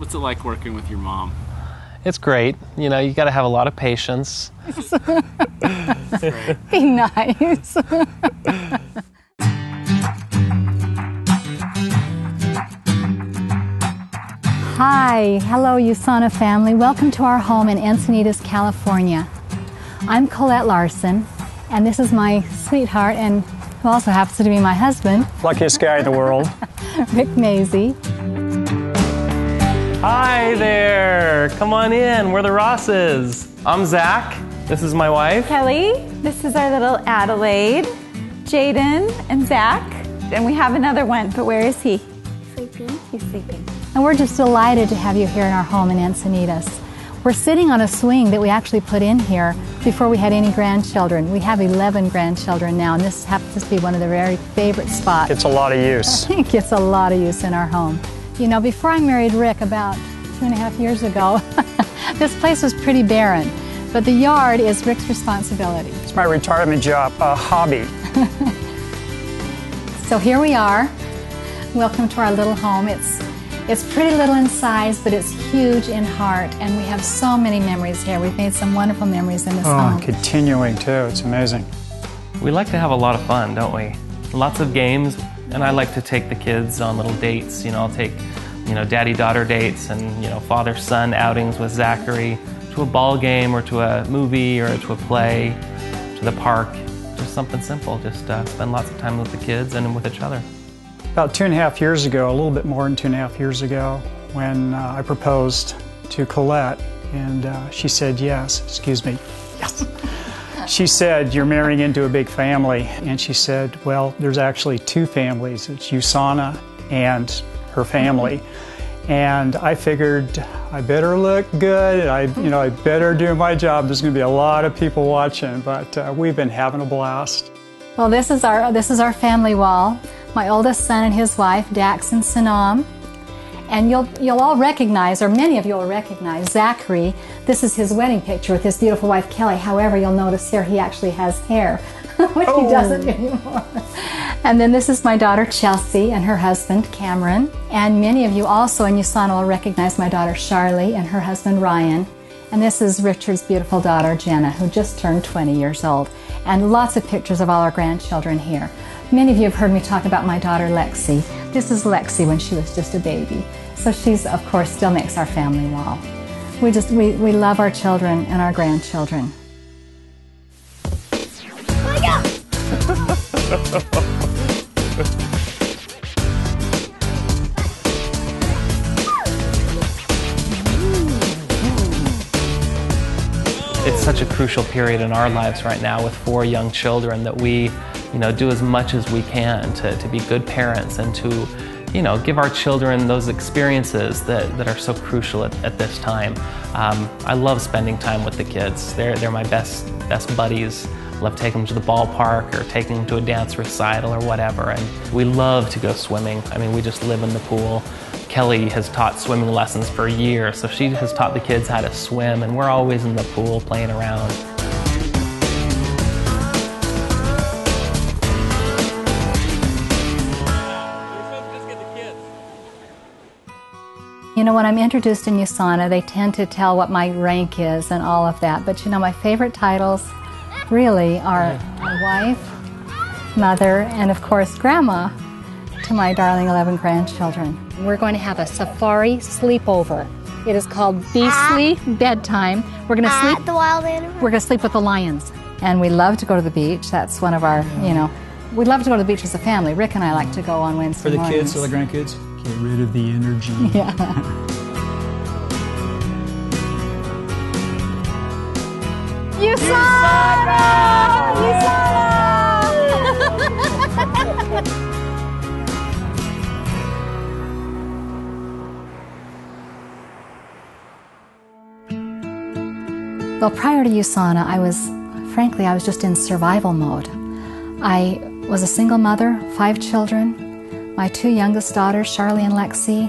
What's it like working with your mom? It's great. You know, you got to have a lot of patience. Be nice. Hi, hello USANA family. Welcome to our home in Encinitas, California. I'm Collette Larsen, and this is my sweetheart, and who also happens to be my husband. Luckiest guy in the world. Rick Mazie. Hi there. Come on in. We're the Rosses. I'm Zach. This is my wife. Kelly. This is our little Adelaide, Jaden, and Zach. And we have another one, but where is he? Sleeping. He's sleeping. And we're just delighted to have you here in our home in Encinitas. We're sitting on a swing that we actually put in here before we had any grandchildren. We have 11 grandchildren now, and this happens to be one of the very favorite spots. It's a lot of use. It gets a lot of use in our home. You know, before I married Rick about 2.5 years ago, this place was pretty barren, but the yard is Rick's responsibility. It's my retirement job, a hobby. So here we are. Welcome to our little home. It's pretty little in size, but it's huge in heart, and we have so many memories here. We've made some wonderful memories in this home. Continuing too, it's amazing. We like to have a lot of fun, don't we? Lots of games, and I like to take the kids on little dates. You know, I'll take, daddy-daughter dates and, father-son outings with Zachary to a ball game or to a movie or to a play, to the park. Just something simple, just spend lots of time with the kids and with each other. About 2.5 years ago, a little bit more than 2.5 years ago, when I proposed to Collette, and she said yes. Excuse me. Yes. She said, "You're marrying into a big family." And she said, "Well, there's actually two families. It's USANA and her family." And I figured I better look good. I better do my job. There's going to be a lot of people watching, but we've been having a blast. Well, this is our family wall. My oldest son and his wife, Dax and Sanam. And you'll all recognize, or many of you will recognize, Zachary. This is his wedding picture with his beautiful wife, Kelly. However, you'll notice here he actually has hair, which he doesn't anymore. And then this is my daughter, Chelsea, and her husband, Cameron. And many of you also in USANA will recognize my daughter, Charlie, and her husband, Ryan. And this is Richard's beautiful daughter, Jenna, who just turned 20 years old. And lots of pictures of all our grandchildren here. Many of you have heard me talk about my daughter, Lexi. This is Lexi when she was just a baby. So she's, of course, still makes our family wall. We love our children and our grandchildren. It's such a crucial period in our lives right now with 4 young children that we, do as much as we can to be good parents and to, give our children those experiences that are so crucial at this time. I love spending time with the kids. They're my best buddies. I love taking them to the ballpark or taking them to a dance recital or whatever. And we love to go swimming. I mean, we just live in the pool. Kelly has taught swimming lessons for years, so she has taught the kids how to swim, and we're always in the pool playing around. When I'm introduced in USANA, they tend to tell what my rank is and all of that. But my favorite titles really are my wife, mother, and of course grandma to my darling 11 grandchildren. We're going to have a safari sleepover. It is called Beastly Bedtime. We're going to sleep at the wild animal. We're going to sleep with the lions. And we love to go to the beach. That's one of our, we love to go to the beach as a family. Rick and I like to go on Wednesday mornings. For the kids or the grandkids? Get rid of the energy. Yeah. USANA! Well, prior to USANA, I was just in survival mode. I was a single mother, 5 children. My 2 youngest daughters, Charlie and Lexi,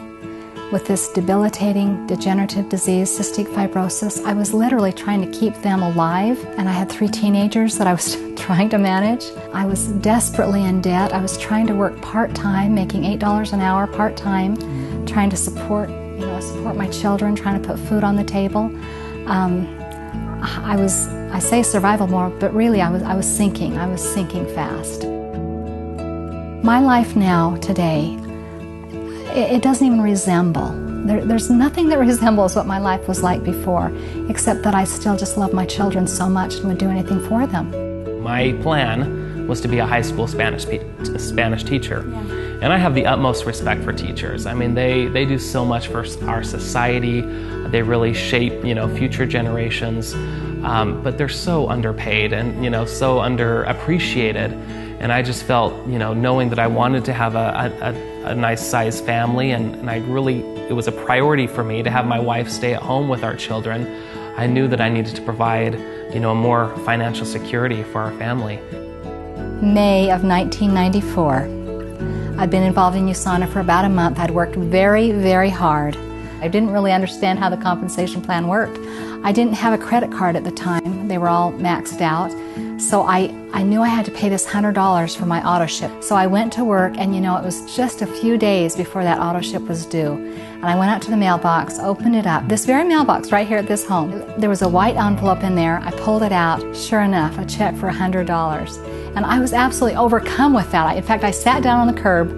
with this debilitating degenerative disease, cystic fibrosis. I was literally trying to keep them alive, and I had 3 teenagers that I was trying to manage. I was desperately in debt. I was trying to work part-time, making $8 an hour part-time, trying to support, a support my children, trying to put food on the table. I say survival mode, but really I was sinking fast. My life now, today, it doesn't even resemble. There's nothing that resembles what my life was like before, except that I still just love my children so much and would do anything for them. My plan was to be a high school Spanish teacher. Yeah. And I have the utmost respect for teachers. I mean, they do so much for our society. They really shape, future generations. But they're so underpaid and, so underappreciated. And I just felt, knowing that I wanted to have a nice sized family, and it was a priority for me to have my wife stay at home with our children. I knew that I needed to provide, more financial security for our family. May of 1994. I'd been involved in USANA for about a month. I'd worked very, very hard. I didn't really understand how the compensation plan worked. I didn't have a credit card at the time. They were all maxed out. So I knew I had to pay this $100 for my auto ship. So I went to work, and it was just a few days before that auto ship was due. And I went out to the mailbox, opened it up. This very mailbox right here at this home. There was a white envelope in there. I pulled it out. Sure enough, a check for $100. And I was absolutely overcome with that. In fact, I sat down on the curb.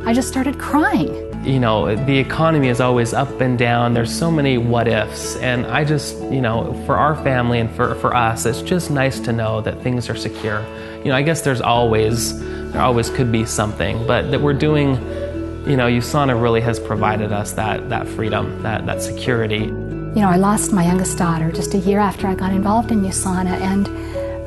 I just started crying. The economy is always up and down. There's so many what ifs. And I just, for our family and for us, it's just nice to know that things are secure. I guess there always could be something, but that we're doing, USANA really has provided us that freedom, that security. I lost my youngest daughter just a year after I got involved in USANA, and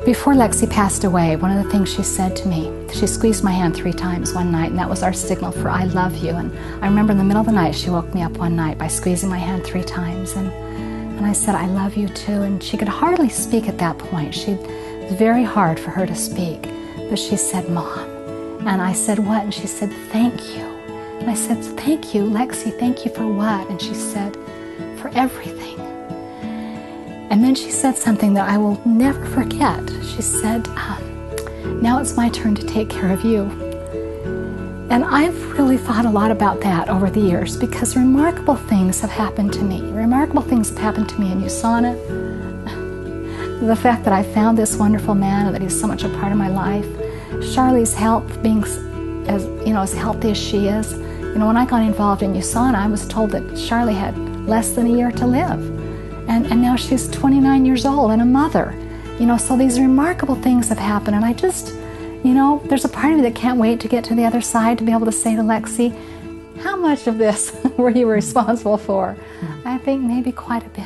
before Lexi passed away, one of the things she said to me, she squeezed my hand 3 times one night, and that was our signal for I love you. And I remember in the middle of the night, she woke me up one night by squeezing my hand 3 times, and I said, I love you too. And she could hardly speak at that point. It was very hard for her to speak, but she said, Mom. And I said, what? And she said, thank you. And I said, thank you, Lexi, thank you for what? And she said, for everything. And then she said something that I will never forget. She said, now it's my turn to take care of you. And I've really thought a lot about that over the years, because remarkable things have happened to me. Remarkable things have happened to me in USANA. The fact that I found this wonderful man and that he's so much a part of my life. Charlie's health being as healthy as she is. When I got involved in USANA, I was told that Charlie had less than a year to live. And now she's 29 years old and a mother. So these remarkable things have happened, and I just, there's a part of me that can't wait to get to the other side to be able to say to Lexi, how much of this were you responsible for? I think maybe quite a bit.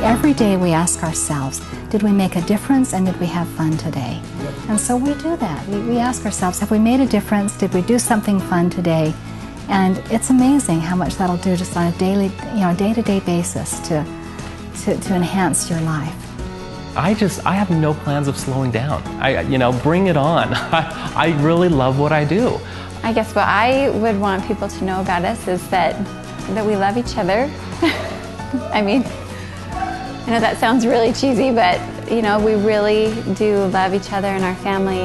Every day we ask ourselves, did we make a difference and did we have fun today? And so we do that. We ask ourselves, have we made a difference? Did we do something fun today? And it's amazing how much that'll do just on a day-to-day basis to enhance your life. I have no plans of slowing down. Bring it on. I really love what I do. I guess what I would want people to know about us is that we love each other. I mean, I know that sounds really cheesy, but we really do love each other and our family.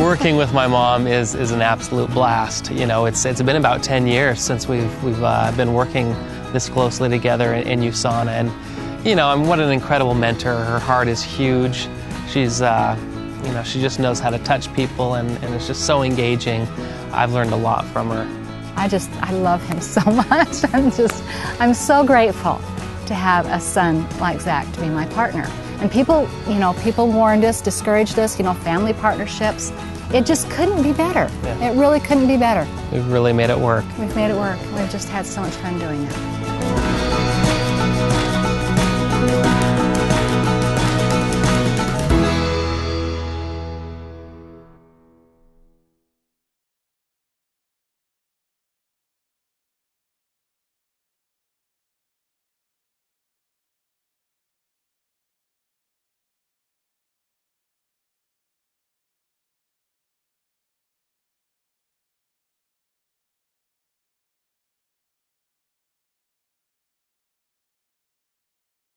Working with my mom is an absolute blast. It's been about 10 years since we've been working this closely together in USANA, and what an incredible mentor. Her heart is huge. She's she just knows how to touch people, and it's just so engaging. I've learned a lot from her. I love him so much. I'm so grateful to have a son like Zach to be my partner. And people warned us, discouraged us, family partnerships. It just couldn't be better. Yeah. It really couldn't be better. We've really made it work. We've made it work. We've just had so much fun doing it.